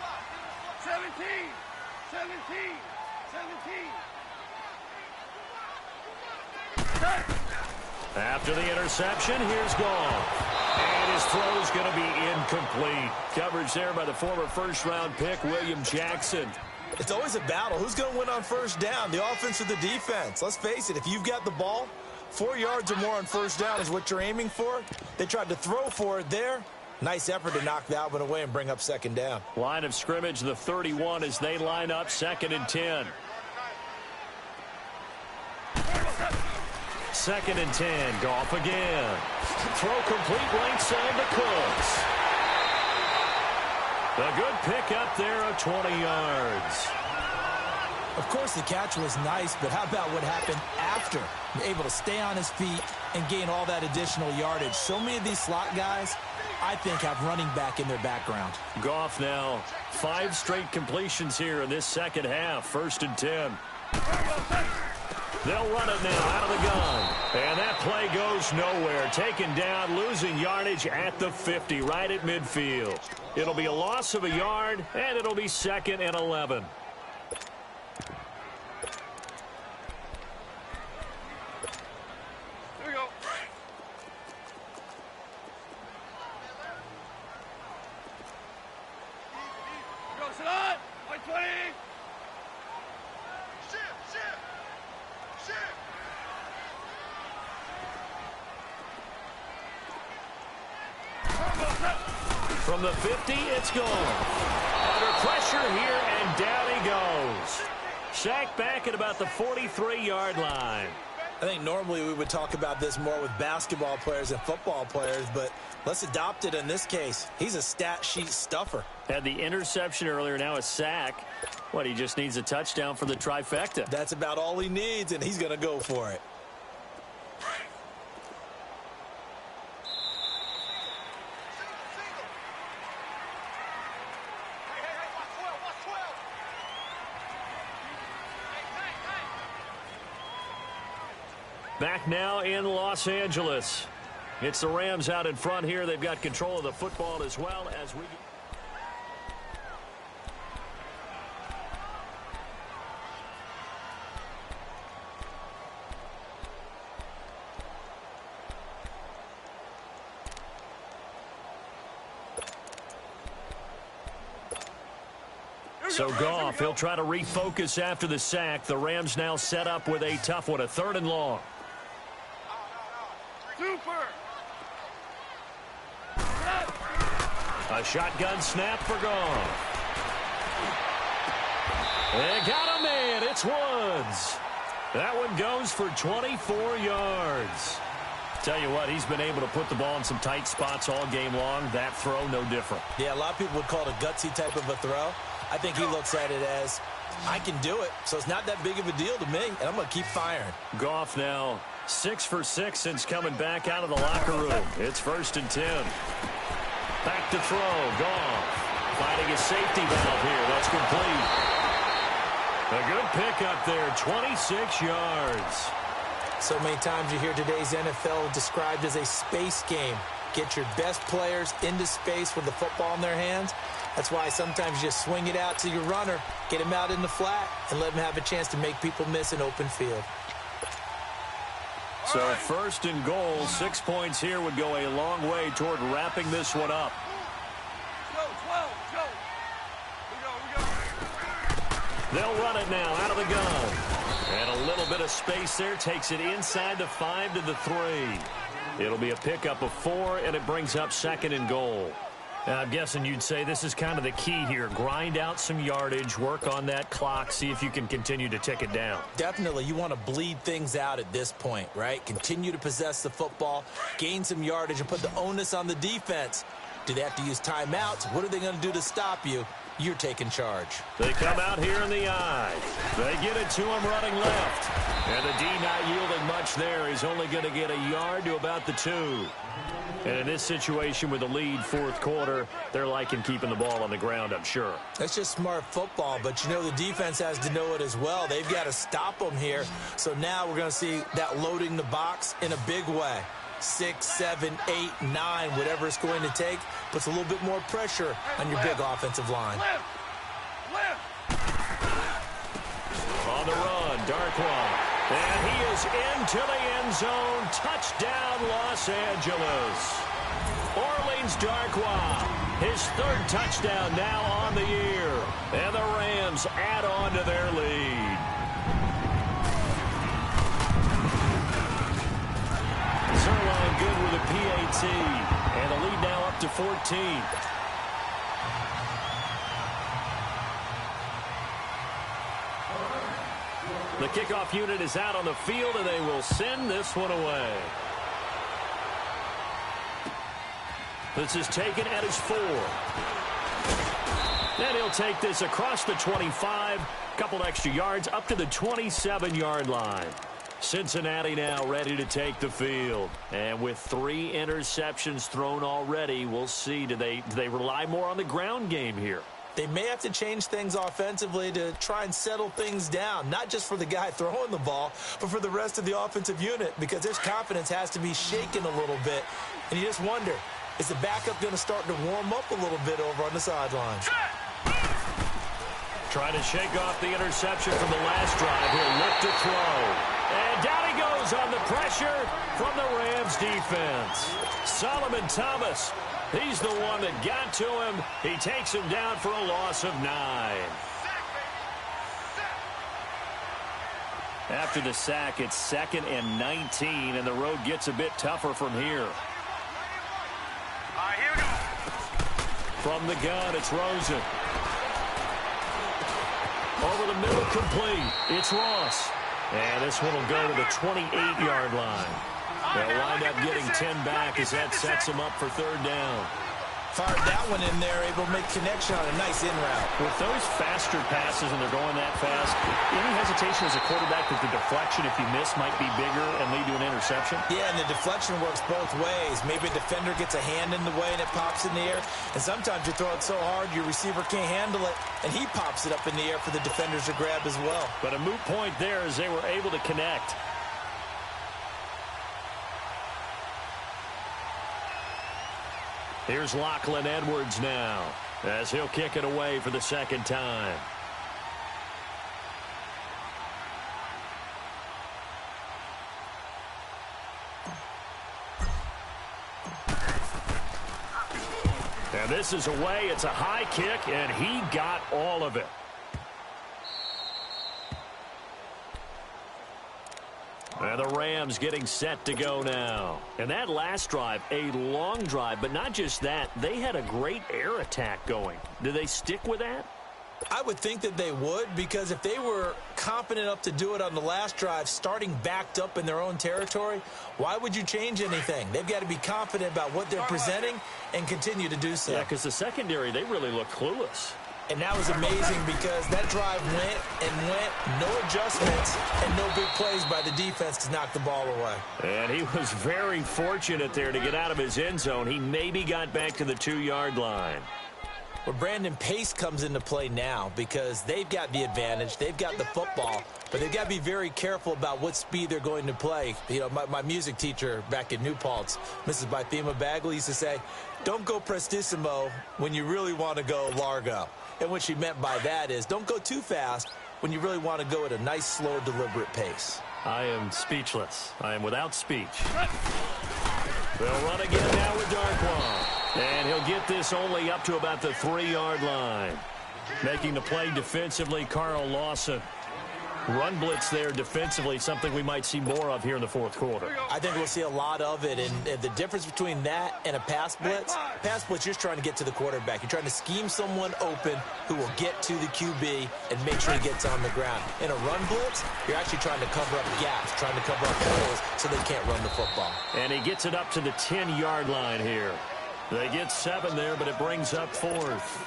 17. After the interception, here's Goff. And his throw's going to be incomplete. Coverage there by the former 1st-round pick, William Jackson. It's always a battle. Who's going to win on 1st down, the offense or the defense? Let's face it, if you've got the ball, 4 yards or more on 1st down is what you're aiming for. They tried to throw for it there. Nice effort to knock that one away and bring up second down. Line of scrimmage, the 31 as they line up 2nd and 10. 2nd and 10. Goff again. Throw complete right side to Cooks. A good pick up there of 20 yards. Of course, the catch was nice, but how about what happened after? Able to stay on his feet and gain all that additional yardage. So many of these slot guys, I think, have running back in their background. Goff now 5 straight completions here in this second half. 1st and 10. They'll run it now out of the gun. And that play goes nowhere. Taken down, losing yardage at the 50, right at midfield. It'll be a loss of a yard, and it'll be 2nd and 11. Here we go. Go, sit on. 120. From the 50, it's gone. Under pressure here, and down he goes. Sacked back at about the 43-yard line. I think normally we would talk about this more with basketball players and football players, but let's adopt it in this case. He's a stat sheet stuffer. Had the interception earlier, now a sack. What, he just needs a touchdown for the trifecta. That's about all he needs, and he's going to go for it. Back now in Los Angeles. It's the Rams out in front here. They've got control of the football as well as we... So Goff, he'll try to refocus after the sack. The Rams now set up with a tough one, a 3rd and long. Super. A shotgun snap for Goff. They got a man. It's Woods. That one goes for 24 yards. Tell you what, he's been able to put the ball in some tight spots all game long. That throw, no different. Yeah, a lot of people would call it a gutsy type of a throw. I think he looks at it as, I can do it, so it's not that big of a deal to me, and I'm going to keep firing. Goff now 6 for 6 since coming back out of the locker room. It's 1st and 10. Back to throw. Goff finding a safety valve here. That's complete. A good pickup there, 26 yards. So many times you hear today's NFL described as a space game. Get your best players into space with the football in their hands. That's why sometimes you just swing it out to your runner, get him out in the flat, and let him have a chance to make people miss an open field. So 1st and goal, 6 points here would go a long way toward wrapping this one up. Go, 12, go. We go. They'll run it now out of the gun. And a little bit of space there takes it inside the 5 to the 3. It'll be a pickup of 4, and it brings up 2nd and goal. I'm guessing you'd say this is kind of the key here. Grind out some yardage, work on that clock, see if you can continue to tick it down. Definitely, you want to bleed things out at this point, right? Continue to possess the football, gain some yardage, and put the onus on the defense. Do they have to use timeouts? What are they going to do to stop you? You're taking charge. They come out here in the eye. They get it to him running left. And the D not yielding much there. He's only going to get a yard to about the 2. And in this situation with the lead 4th quarter, they're liking keeping the ball on the ground, I'm sure. That's just smart football, but you know the defense has to know it as well. They've got to stop them here. So now we're going to see that loading the box in a big way. 6, 7, 8, 9, whatever it's going to take, puts a little bit more pressure on your big offensive line. On the run, Darkwa. And he is into the end zone. Touchdown, Los Angeles. Orleans Darkwa, his 3rd touchdown now on the year. And the Rams add on to their lead. Zerline good with a PAT. And the lead now up to 14. The kickoff unit is out on the field, and they will send this one away. This is taken at his 4. And he'll take this across the 25, couple extra yards up to the 27-yard line. Cincinnati now ready to take the field. And with 3 interceptions thrown already, we'll see. Do they rely more on the ground game here? They may have to change things offensively to try and settle things down, not just for the guy throwing the ball, but for the rest of the offensive unit, because his confidence has to be shaken a little bit. And you just wonder, is the backup going to start to warm up a little bit over on the sidelines? Trying to shake off the interception from the last drive. He'll look to throw. And down he goes on the pressure from the Rams defense. Solomon Thomas, he's the one that got to him. He takes him down for a loss of 9. After the sack, it's 2nd and 19, and the road gets a bit tougher from here. Here we go. From the gun, it's Rosen. Over the middle, complete. It's Ross. And this one will go to the 28-yard line. They'll wind up getting 10 back as that sets them up for 3rd down. Fired that one in there, able to make connection on a nice in route. With those faster passes and they're going that fast, any hesitation as a quarterback that the deflection, if you miss, might be bigger and lead to an interception? Yeah, and the deflection works both ways. Maybe a defender gets a hand in the way and it pops in the air. And sometimes you throw it so hard your receiver can't handle it, and he pops it up in the air for the defenders to grab as well. But a moot point there as they were able to connect. Here's Lachlan Edwards now as he'll kick it away for the 2nd time. And this is away. It's a high kick, and he got all of it. And the Rams getting set to go now. And that last drive, a long drive, but not just that. They had a great air attack going. Do they stick with that? I would think that they would, because if they were confident enough to do it on the last drive, starting backed up in their own territory, why would you change anything? They've got to be confident about what they're presenting and continue to do so. Yeah, because the secondary, they really look clueless. And that was amazing because that drive went and went, no adjustments, and no big plays by the defense to knock the ball away. And he was very fortunate there to get out of his end zone. He maybe got back to the 2-yard line. Well, Brandon, pace comes into play now because they've got the advantage. They've got the football, but they've got to be very careful about what speed they're going to play. You know, my music teacher back in New Paltz, Mrs. Bythema Bagley, used to say, don't go prestissimo when you really want to go largo. And what she meant by that is don't go too fast when you really want to go at a nice, slow, deliberate pace. I am speechless. I am without speech. They'll run again now with Darkwa. And he'll get this only up to about the 3-yard line. Making the play defensively, Carl Lawson. Run blitz there defensively, something we might see more of here in the 4th quarter. I think we'll see a lot of it, and the difference between that and a pass blitz, you're trying to get to the quarterback. You're trying to scheme someone open who will get to the QB and make sure he gets on the ground. In a run blitz, you're actually trying to cover up gaps, trying to cover up holes so they can't run the football. And he gets it up to the 10-yard line here. They get 7 there, but it brings up 4th.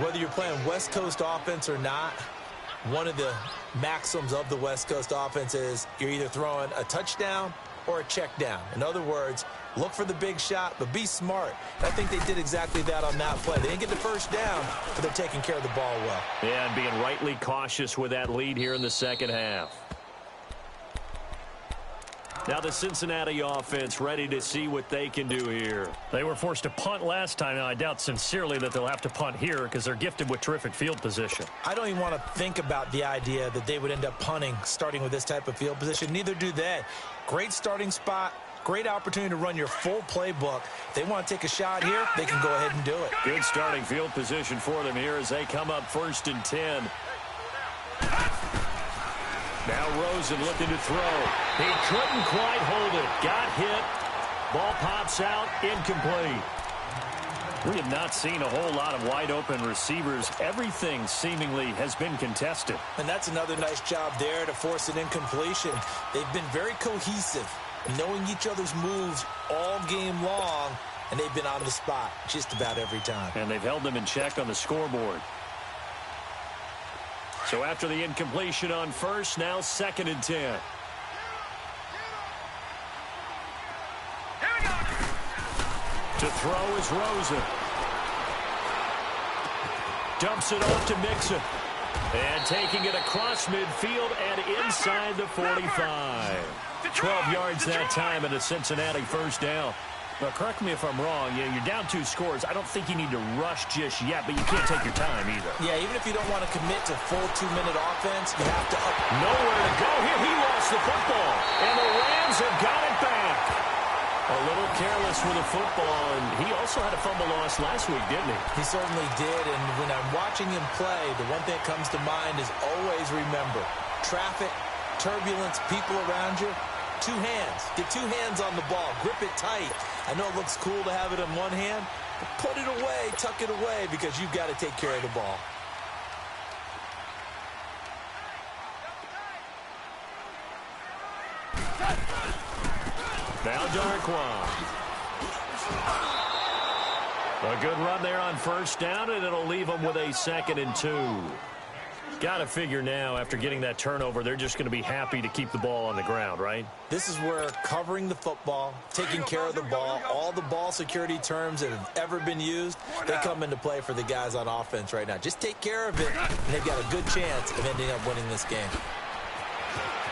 Whether you're playing West Coast offense or not, one of the maxims of the West Coast offense is you're either throwing a touchdown or a check down. In other words, look for the big shot, but be smart. And I think they did exactly that on that play. They didn't get the first down, but they're taking care of the ball well. Yeah, and being rightly cautious with that lead here in the 2nd half. Now the Cincinnati offense ready to see what they can do here. They were forced to punt last time. Now, I doubt sincerely that they'll have to punt here because they're gifted with terrific field position. I don't even want to think about the idea that they would end up punting starting with this type of field position. Neither do they. Great starting spot. Great opportunity to run your full playbook. If they want to take a shot here, they can go ahead and do it. Good starting field position for them here as they come up 1st and 10. Now Rosen looking to throw. He couldn't quite hold it. Got hit. Ball pops out, incomplete. We have not seen a whole lot of wide-open receivers. Everything seemingly has been contested. And that's another nice job there to force an incompletion. They've been very cohesive, knowing each other's moves all game long, and they've been on the spot just about every time. And they've held them in check on the scoreboard. So after the incompletion on first, now 2nd and 10. To throw is Rosen. Dumps it off to Mixon. And taking it across midfield and inside the 45. 12 yards that time and a Cincinnati first down. Well, correct me if I'm wrong. Yeah, you're down 2 scores. I don't think you need to rush just yet, but you can't take your time either. Yeah, even if you don't want to commit to full 2-minute offense, you have to up. Nowhere to go here. He lost the football. And the Rams have got it back. A little careless with the football, and he also had a fumble loss last week, didn't he? He certainly did, and when I'm watching him play, the one thing that comes to mind is always remember, traffic, turbulence, people around you, 2 hands. Get 2 hands on the ball. Grip it tight. I know it looks cool to have it in one hand, but put it away, tuck it away, because you've got to take care of the ball. Now Darquan. A good run there on first down, and it'll leave them with a 2nd and 2. Got to figure now, after getting that turnover, they're just going to be happy to keep the ball on the ground, right? This is where covering the football, taking care of the ball, all the ball security terms that have ever been used, they come into play for the guys on offense right now. Just take care of it, and they've got a good chance of ending up winning this game.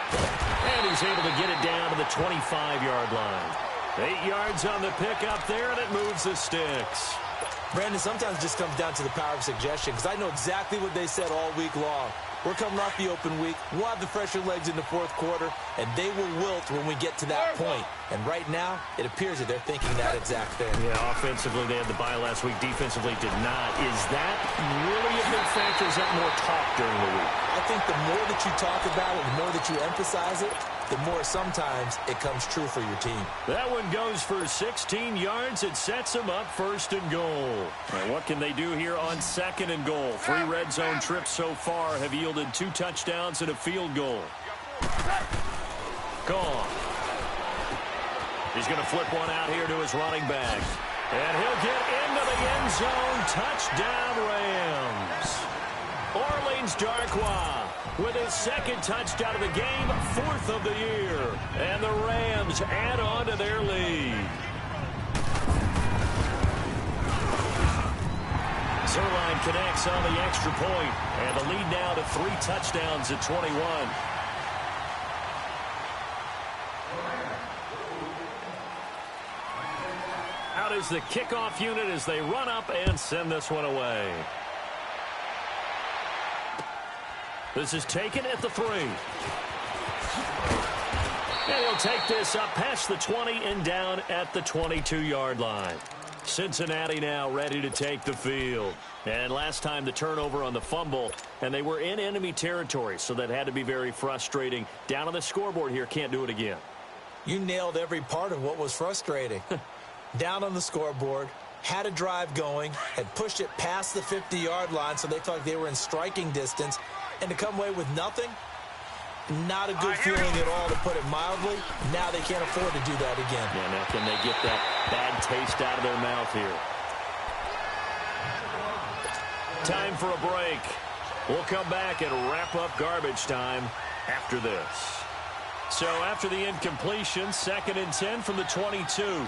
And he's able to get it down to the 25-yard line. 8 yards on the pickup there, and it moves the sticks. Brandon, sometimes it just comes down to the power of suggestion, because I know exactly what they said all week long. We're coming off the open week. We'll have the fresher legs in the 4th quarter, and they will wilt when we get to that point. And right now, it appears that they're thinking that exact thing. Yeah, offensively, they had the bye last week. Defensively, did not. Is that really a big factor? Is that more talk during the week? I think the more that you talk about it, the more that you emphasize it, the more sometimes it comes true for your team. That one goes for 16 yards. It sets them up 1st and goal. And what can they do here on 2nd and goal? 3 red zone trips so far have yielded 2 touchdowns and a field goal. Gone. He's going to flip one out here to his running back. And he'll get into the end zone. Touchdown, Rams. Orleans Darquan with his 2nd touchdown of the game, 4th of the year. And the Rams add on to their lead. Zerline connects on the extra point, and the lead now to 3 touchdowns at 21. Out is the kickoff unit as they run up and send this one away. This is taken at the 3. And he'll take this up past the 20 and down at the 22-yard line. Cincinnati now ready to take the field. And last time the turnover on the fumble, and they were in enemy territory, so that had to be very frustrating. Down on the scoreboard here, can't do it again. You nailed every part of what was frustrating. Down on the scoreboard, had a drive going, had pushed it past the 50-yard line, so they felt like they were in striking distance, and to come away with nothing, not a good feeling at all, to put it mildly. Now they can't afford to do that again. Yeah, now can they get that bad taste out of their mouth here? Time for a break. We'll come back and wrap up garbage time after this. So after the incompletion, 2nd and 10 from the 22.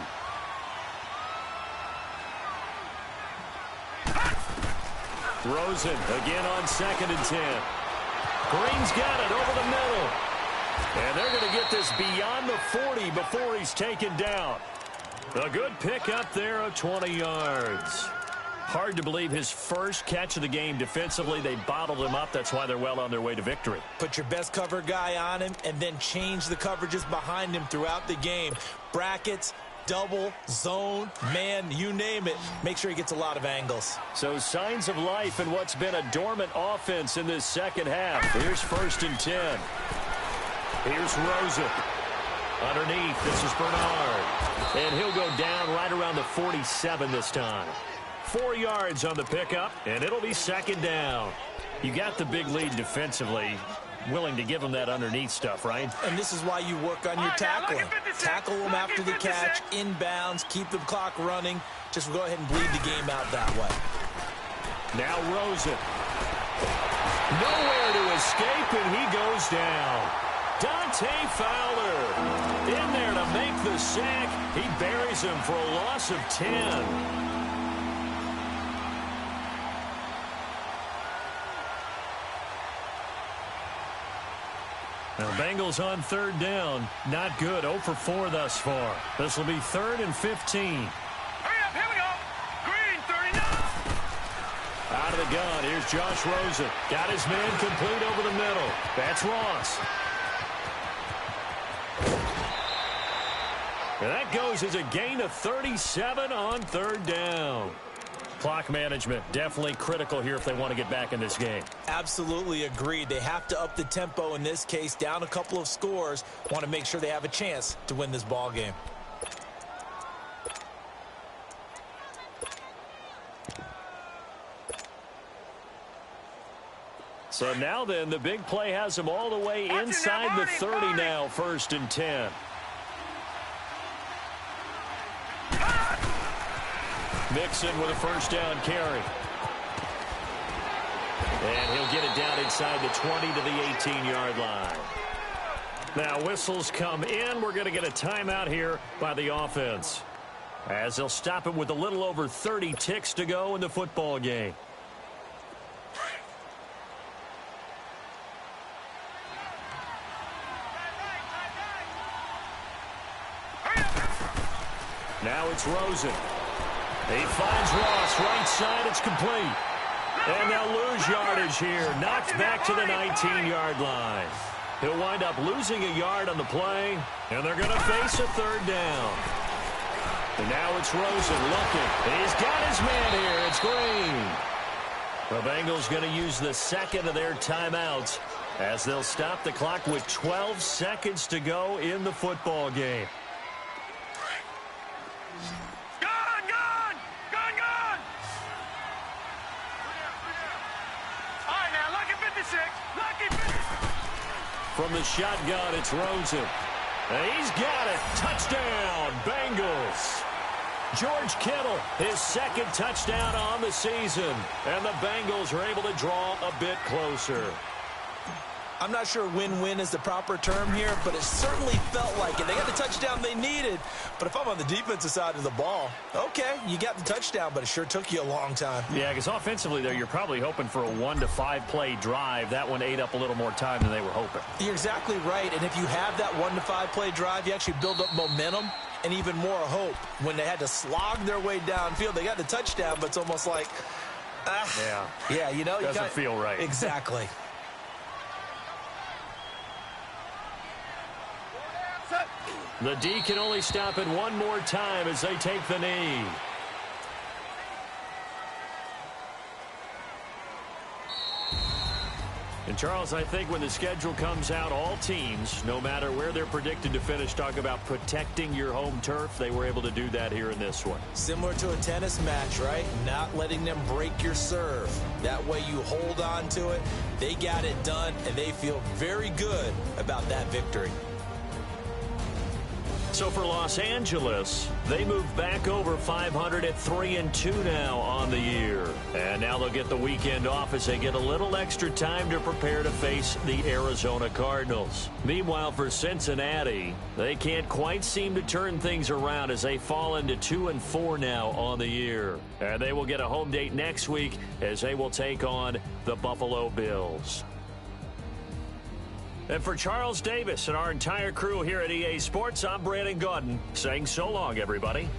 Rosen again on 2nd and 10. Green's got it over the middle. And they're going to get this beyond the 40 before he's taken down. A good pickup there of 20 yards. Hard to believe his first catch of the game defensively. They bottled him up. That's why they're well on their way to victory. Put your best cover guy on him and then change the coverages behind him throughout the game. Brackets, double, zone, man, you name it. Make sure he gets a lot of angles. So signs of life in what's been a dormant offense in this second half. Here's 1st and 10. Here's Rosen. Underneath, this is Bernard. And he'll go down right around the 47 this time. 4 yards on the pickup, and it'll be second down. You got the big lead defensively. Willing to give them that underneath stuff, right? And this is why you work on your tackling. Tackle them after the catch, inbounds, keep the clock running. Just go ahead and bleed the game out that way. Now Rosen. Nowhere to escape, and he goes down. Dante Fowler in there to make the sack. He buries him for a loss of 10. Now, Bengals on third down. Not good. 0 for 4 thus far. This will be 3rd and 15. Hurry up, here we go. Green, 39. Out of the gun, here's Josh Rosen. Got his man complete over the middle. That's Ross. And that goes as a gain of 37 on third down. Clock management, definitely critical here if they want to get back in this game. Absolutely agreed. They have to up the tempo in this case, down a couple of scores. Want to make sure they have a chance to win this ball game. So now then, the big play has them all the way inside the 30 now, 1st and 10. Mixon with a first down carry. And he'll get it down inside the 20 to the 18-yard line. Now whistles come in. We're going to get a timeout here by the offense, as they'll stop it with a little over 30 ticks to go in the football game. Now it's Rosen. He finds Ross right side. It's complete. And they'll lose yardage here. Knocked back to the 19-yard line. He'll wind up losing a yard on the play, and they're going to face a third down. And now it's Rosen looking. He's got his man here. It's Green. The Bengals going to use the second of their timeouts as they'll stop the clock with 12 seconds to go in the football game. From the shotgun, it's Rosen. And he's got it. Touchdown, Bengals. George Kittle, his second touchdown on the season. And the Bengals are able to draw a bit closer. I'm not sure win-win is the proper term here, but it certainly felt like it. They got the touchdown they needed, but if I'm on the defensive side of the ball, okay, you got the touchdown, but it sure took you a long time. Yeah, because offensively, though, you're probably hoping for a 1 to 5 play drive. That one ate up a little more time than they were hoping. You're exactly right, and if you have that 1 to 5 play drive, you actually build up momentum and even more hope. When they had to slog their way downfield, they got the touchdown, but it's almost like, yeah, you know, doesn't feel right. Exactly. The D can only stop it one more time as they take the knee. And, Charles, I think when the schedule comes out, all teams, no matter where they're predicted to finish, talk about protecting your home turf. They were able to do that here in this one. Similar to a tennis match, right? Not letting them break your serve. That way you hold on to it. They got it done, and they feel very good about that victory. So for Los Angeles, they move back over 500 at 3-2 now on the year. And now they'll get the weekend off as they get a little extra time to prepare to face the Arizona Cardinals. Meanwhile, for Cincinnati, they can't quite seem to turn things around as they fall into 2-4 now on the year. And they will get a home date next week as they will take on the Buffalo Bills. And for Charles Davis and our entire crew here at EA Sports, I'm Brandon Gaudin saying so long, everybody.